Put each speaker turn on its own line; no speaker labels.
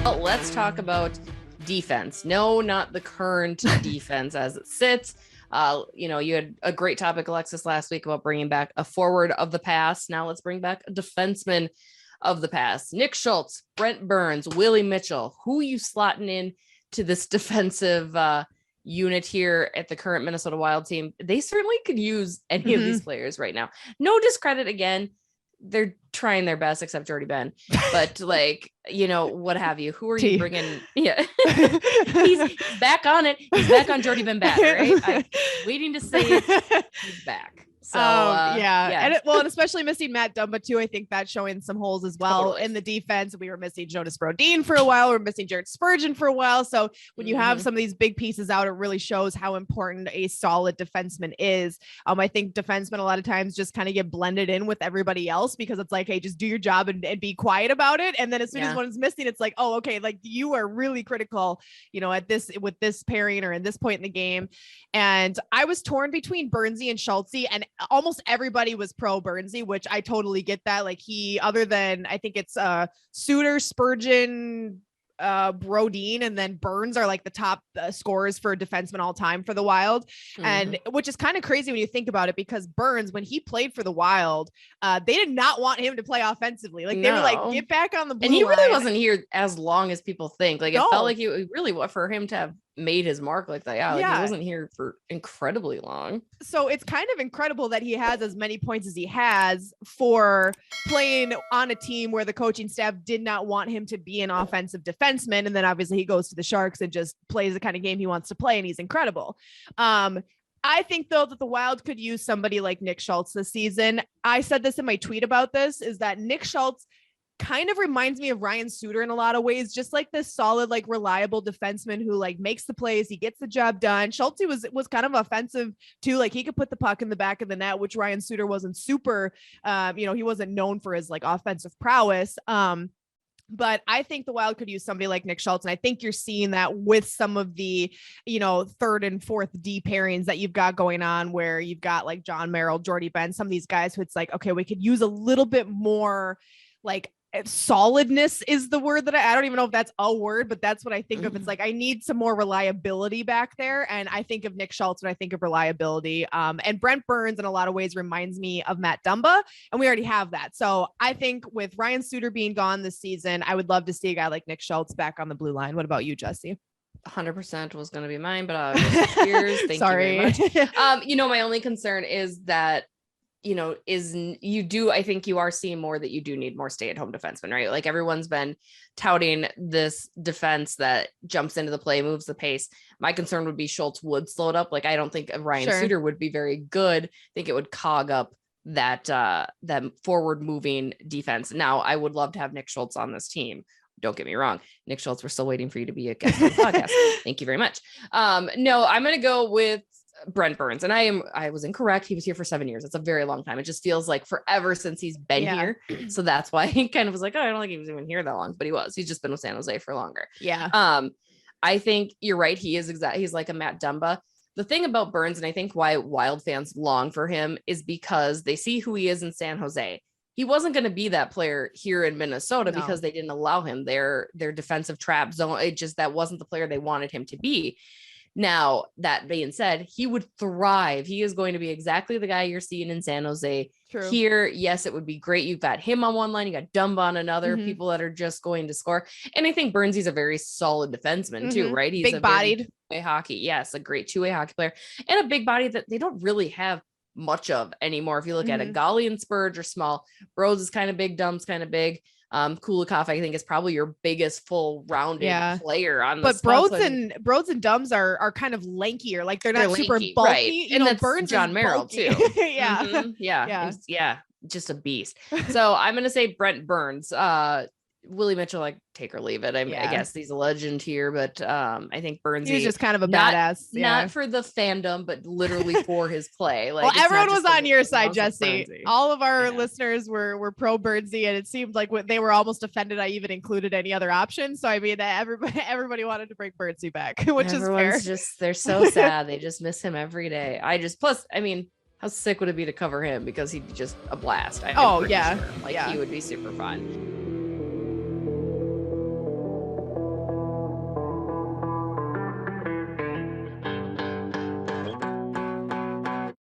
Well, let's talk about defense. No, not the current defense as it sits. You had a great topic, Alexis, last week about bringing back a forward of the past. Now let's bring back a defenseman of the past. Nick Schultz, Brent Burns, Willie Mitchell. Who are you slotting in to this defensive unit here at the current Minnesota Wild team? They certainly could use any of these players right now. No discredit again. They're trying their best, except Jordy Ben, but what have you? Who are you bringing? Yeah, he's back on it. He's back on Jordy Ben back, right? I'm waiting to say it. He's back. So
and especially missing Matt Dumba too. I think that's showing some holes as well in the defense. We were missing Jonas Brodin for a while. We're missing Jared Spurgeon for a while. So when you have some of these big pieces out, it really shows how important a solid defenseman is. I think defensemen a lot of times just kind of get blended in with everybody else because it's like, hey, just do your job and be quiet about it. And then as soon as one's missing, it's like, oh, okay, like you are really critical, with this pairing or in this point in the game. And I was torn between Burnsy and Schultz, and almost everybody was pro Burnsy, which I totally get that. Like other than I think it's Suter, Spurgeon, Brodin, and then Burns are like the top scorers for defensemen all time for the Wild. And which is kind of crazy when you think about it, because Burns, when he played for the Wild, they did not want him to play offensively. Like they were like, get back on the blue
line. And he really
line.
wasn't here as long as people think. Like it felt like he really, for him to have made his mark like that. He wasn't here for incredibly long. So
it's kind of incredible that he has as many points as he has for playing on a team where the coaching staff did not want him to be an offensive defenseman. And then obviously he goes to the Sharks and just plays the kind of game he wants to play. And he's incredible. I think though that the Wild could use somebody like Nick Schultz this season. I said this in my tweet about this, is that Nick Schultz kind of reminds me of Ryan Suter in a lot of ways, just like this solid, like reliable defenseman who like makes the plays, he gets the job done. Schultz was kind of offensive too. Like he could put the puck in the back of the net, which Ryan Suter wasn't super, he wasn't known for his like offensive prowess. But I think the Wild could use somebody like Nick Schultz. And I think you're seeing that with some of the, third and fourth D pairings that you've got going on, where you've got like John Merrill, Jordy Ben, some of these guys who it's like, okay, we could use a little bit more like solidness is the word that I don't even know if that's a word, but that's what I think of. It's like, I need some more reliability back there. And I think of Nick Schultz when I think of reliability. And Brent Burns in a lot of ways reminds me of Matt Dumba, and we already have that. So I think with Ryan Suter being gone this season, I would love to see a guy like Nick Schultz back on the blue line. What about you, Jesse?
100% was going to be mine, but cheers. Thank
Sorry.
you very much. My only concern is that I think you are seeing more that you do need more stay-at-home defensemen, right? Like everyone's been touting this defense that jumps into the play, moves the pace. My concern would be Schultz would slow it up. Like I don't think Ryan Suter would be very good. I think it would cog up that forward moving defense. Now I would love to have Nick Schultz on this team. Don't get me wrong. Nick Schultz, we're still waiting for you to be a guest on the podcast. Thank you very much. No, I'm going to go with Brent Burns, and I was incorrect. He was here for 7 years. It's a very long time. It just feels like forever since he's been here. So that's why he kind of was like, oh, I don't think he was even here that long, but he's just been with San Jose for longer.
Yeah.
I think you're right. He's like a Matt Dumba. The thing about Burns, and I think why Wild fans long for him, is because they see who he is in San Jose. He wasn't going to be that player here in Minnesota because they didn't allow him their defensive trap zone. That wasn't the player they wanted him to be. Now, that being said, he would thrive. He is going to be exactly the guy you're seeing in San Jose.
True.
Here. Yes, it would be great. You've got him on one line. You got Dumba on another, people that are just going to score. And I think Burnsy's a very solid defenseman too, right? He's
big-bodied.
Two-way hockey. Yes, a great two-way hockey player. And a big body that they don't really have much of anymore. If you look at it, Golly and Spurge are small. Bros is kind of big. Dumb's kind of big. Kulikov, I think, is probably your biggest full rounded player on the
but Broads and Dumbs are kind of lankier, like they're not super bulky,
right? And that's
Burns
John Merrill too. Just a beast. So I'm gonna say Brent Burns. Willie Mitchell, like take or leave it. I guess he's a legend here, but I think Burns
he's just kind of a badass.
Not for the fandom, but literally for his play. Like,
well, everyone was on your side, Jesse. All of our listeners were pro Burnsy, and it seemed like they were almost offended I even included any other option. So I mean, everybody wanted to bring Burnsy back, which
Everyone's
is fair.
They're so sad. They just miss him every day. How sick would it be to cover him, because he'd be just a blast. I'm pretty sure. He would be super fun.